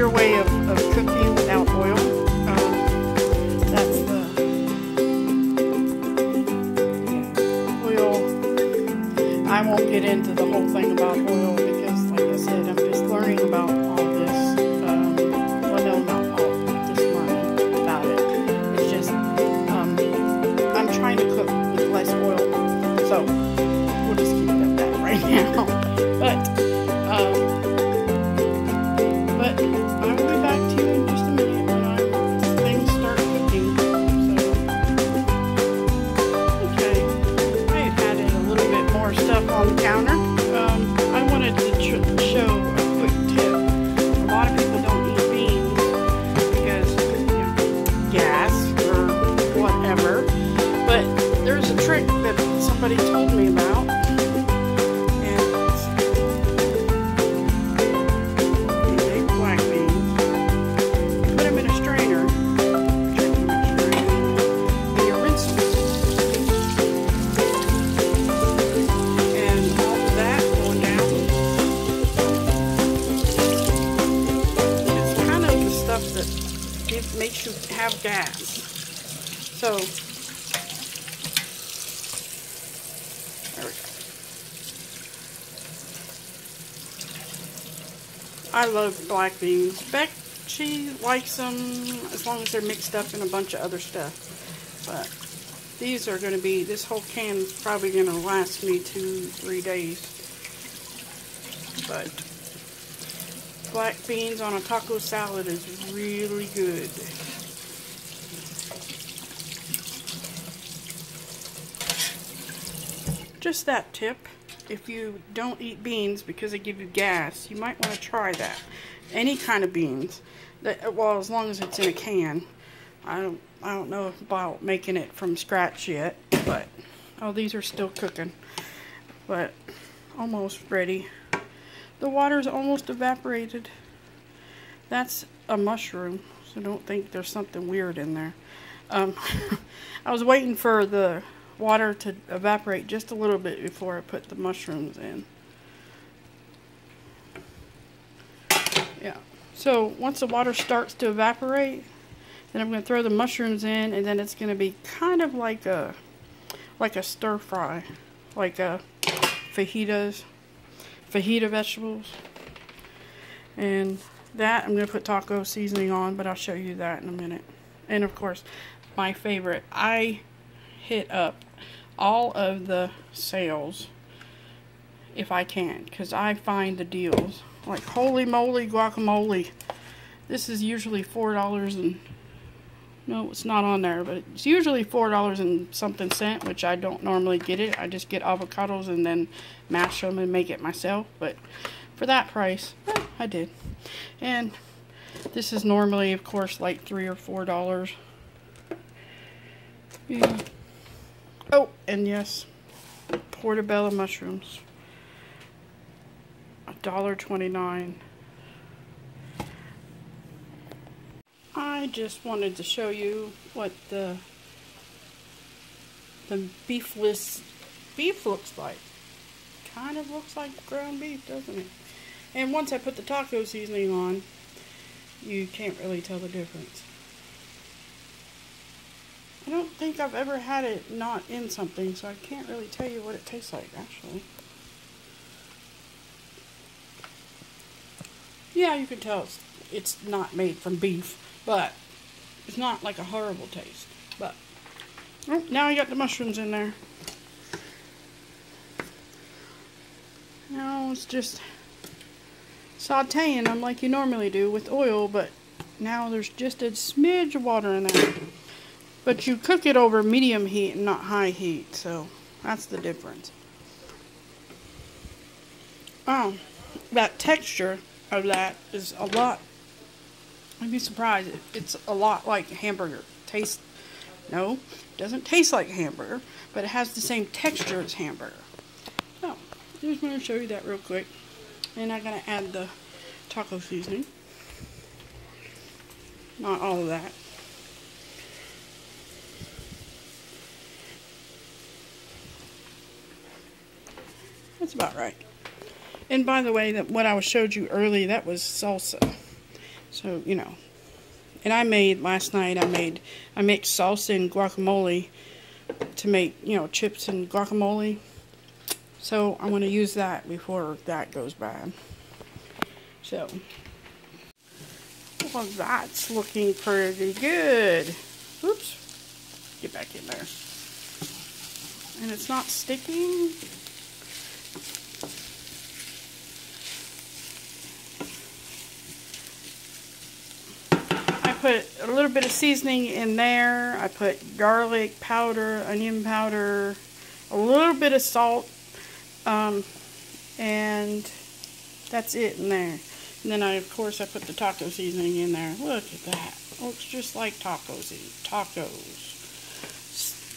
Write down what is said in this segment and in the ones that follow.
easier way of cooking without oil. That's the oil. I won't get into the whole thing about oil because, like I said, I'm just learning about all this. Well, no, not all, just learning about it. It's just, I'm trying to cook with less oil, so we'll just keep it at that right now. But I will be back to you in just a minute when things start cooking. So, okay, I had added a little bit more stuff on the counter. I wanted to show a quick tip. A lot of people don't eat beans because, you know, gas or whatever. But there's a trick that somebody told me about. Makes you have gas. So there we go. I love black beans. Beck, she likes them as long as they're mixed up in a bunch of other stuff. But these are going to be, this whole can is probably going to last me 2-3 days. But black beans on a taco salad is really good. Just that tip, if you don't eat beans because they give you gas, you might want to try that. Any kind of beans, well, as long as it's in a can. I don't know about making it from scratch yet, but oh, these are still cooking, but almost ready. The water's almost evaporated. That's a mushroom, so don't think there's something weird in there. I was waiting for the water to evaporate just a little bit before I put the mushrooms in. Yeah. So once the water starts to evaporate, then I'm going to throw the mushrooms in, and then it's going to be kind of like a stir fry, like a fajita vegetables. And that I'm going to put taco seasoning on, but I'll show you that in a minute. And of course, my favorite, I hit up all of the sales if I can, because I find the deals. Like, holy moly guacamole. This is usually $4 and no, it's not on there, but it's usually $4 and something cent, which I don't normally get it. I just get avocados and then mash them and make it myself. But for that price, I did. And this is normally, of course, like $3 or $4. Yeah. Oh, and yes, portobello mushrooms. $1.29. I just wanted to show you what the beefless beef looks like. Kind of looks like ground beef, doesn't it? And once I put the taco seasoning on, you can't really tell the difference. I don't think I've ever had it not in something, so I can't really tell you what it tastes like, actually. Yeah, you can tell it's not made from beef, but it's not like a horrible taste. But oh, now I got the mushrooms in there. Now it's just sauteing them like you normally do with oil, but now there's just a smidge of water in there. But you cook it over medium heat and not high heat, so that's the difference. Oh, that texture of that is a lot. I'd be surprised. It's a lot like hamburger. No, it doesn't taste like hamburger, but it has the same texture as hamburger. So, I just want to show you that real quick. And I'm going to add the taco seasoning. Not all of that. That's about right. And by the way, what I showed you earlier, that was salsa. So, you know. And I made, last night, I mixed salsa and guacamole to make, you know, chips and guacamole. So I want to use that before that goes bad. So, well, that's looking pretty good. Oops. Get back in there. And it's not sticking. I put a little bit of seasoning in there. I put garlic powder, onion powder, a little bit of salt, and that's it in there. And then of course I put the taco seasoning in there. Look at that. Looks just like tacos.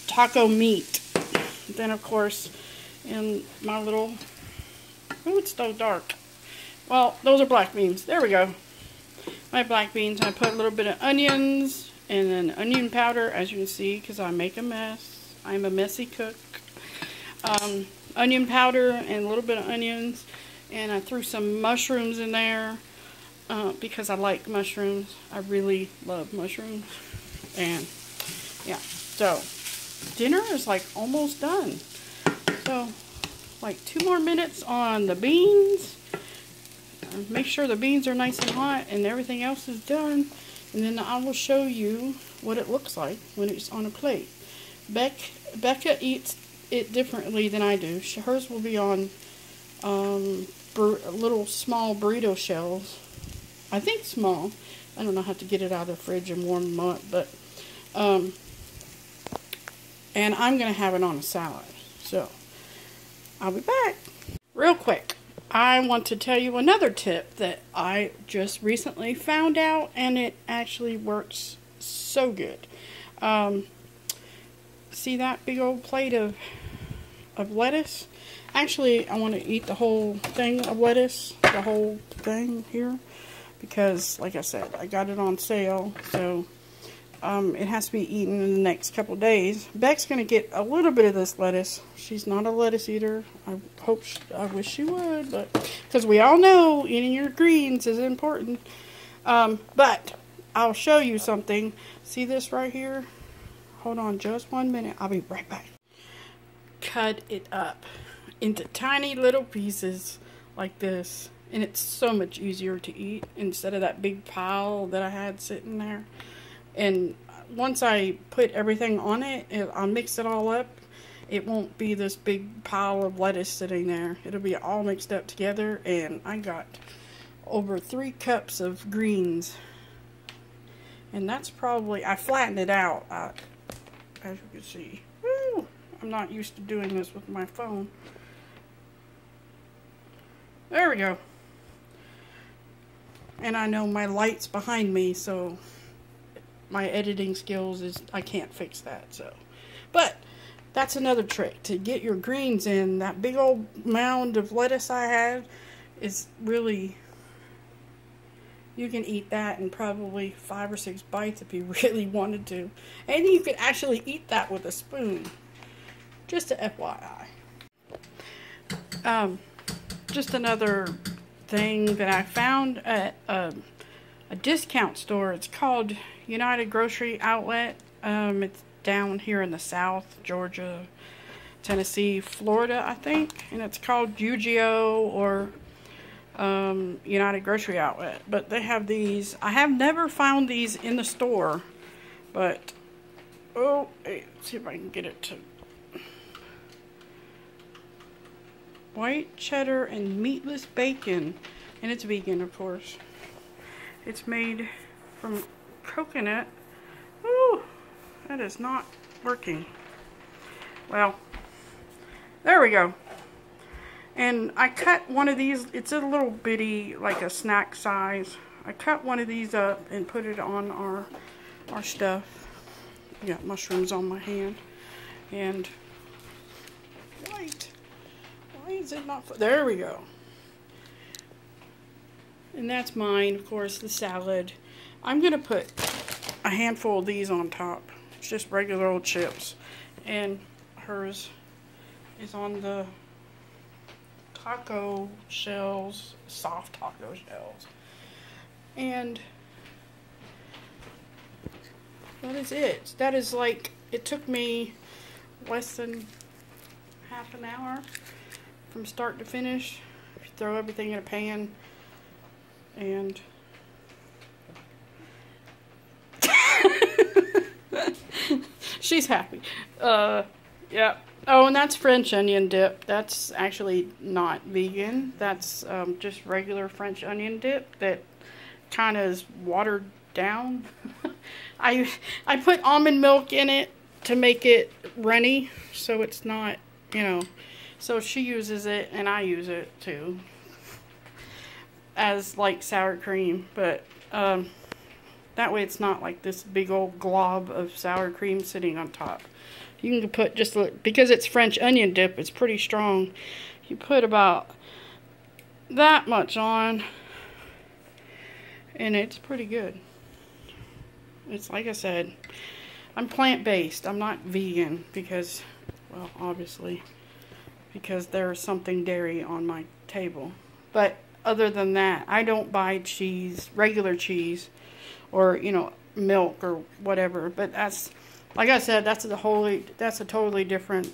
Taco meat. Then of course in my little, oh, it's so dark. Well, those are black beans. There we go. My black beans. I put a little bit of onions and then onion powder, as you can see, because I make a mess. I'm a messy cook. Onion powder and a little bit of onions. And I threw some mushrooms in there because I like mushrooms. I really love mushrooms. And yeah, so dinner is like almost done. So like 2 more minutes on the beans. Make sure the beans are nice and hot and everything else is done. And then I will show you what it looks like when it's on a plate. Becca eats it differently than I do. Hers will be on little small burrito shells. I think small. I don't know how to get it out of the fridge and warm them up, but and I'm gonna have it on a salad. So I'll be back real quick. I want to tell you another tip that I just recently found out, and it actually works so good. See that big old plate of lettuce? Actually, I want to eat the whole thing of lettuce, the whole thing here, because, like I said, I got it on sale, so it has to be eaten in the next couple days. Beck's going to get a little bit of this lettuce. She's not a lettuce eater. I wish she would, but because we all know eating your greens is important. But I'll show you something. See this right here? Hold on just 1 minute. I'll be right back. Cut it up into tiny little pieces like this, and it's so much easier to eat instead of that big pile that I had sitting there. And once I put everything on it, I'll mix it all up. It won't be this big pile of lettuce sitting there. It'll be all mixed up together, and I got over 3 cups of greens. And that's probably, I flattened it out, as you can see. Woo! I'm not used to doing this with my phone. There we go. And I know my light's behind me, so my editing skills I can't fix that. So, but that's another trick to get your greens in. That big old mound of lettuce I had is really, you can eat that in probably 5 or 6 bites if you really wanted to. And you could actually eat that with a spoon. Just a FYI. Just another thing that I found at a discount store. It's called United Grocery Outlet. It's down here in the South, Georgia, Tennessee, Florida, I think. And it's called UGO or United Grocery Outlet. But they have these. I have never found these in the store. But, oh, let's see if I can get it to. White cheddar and meatless bacon. And it's vegan, of course. It's made from coconut. Ooh, that is not working. Well, there we go. And I cut one of these. It's a little bitty, like a snack size. I cut one of these up and put it on our stuff. I got mushrooms on my hand. And white. Why is it not? There we go. And that's mine, of course, the salad. I'm going to put a handful of these on top. It's just regular old chips. And hers is on the taco shells, soft taco shells. And that is it. That is like, it took me less than half an hour from start to finish. Throw everything in a pan and she's happy. Yeah. Oh, and that's French onion dip. That's actually not vegan. That's just regular French onion dip that kind of is watered down. I put almond milk in it to make it runny, so it's not, you know. So she uses it, and I use it too, as like sour cream. But that way it's not like this big old glob of sour cream sitting on top. You can put just, because it's French onion dip, it's pretty strong. You put about that much on, and it's pretty good. It's like I said, I'm plant-based. I'm not vegan because, well, obviously, because there's something dairy on my table. But other than that, I don't buy cheese, regular cheese, or, you know, milk or whatever. But that's, like I said, that's a totally different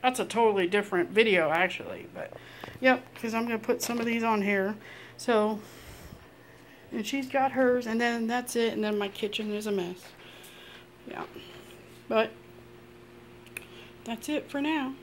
video, actually. But, yep, because I'm going to put some of these on here. So, and she's got hers, and then that's it, and then my kitchen is a mess. Yeah. But, that's it for now.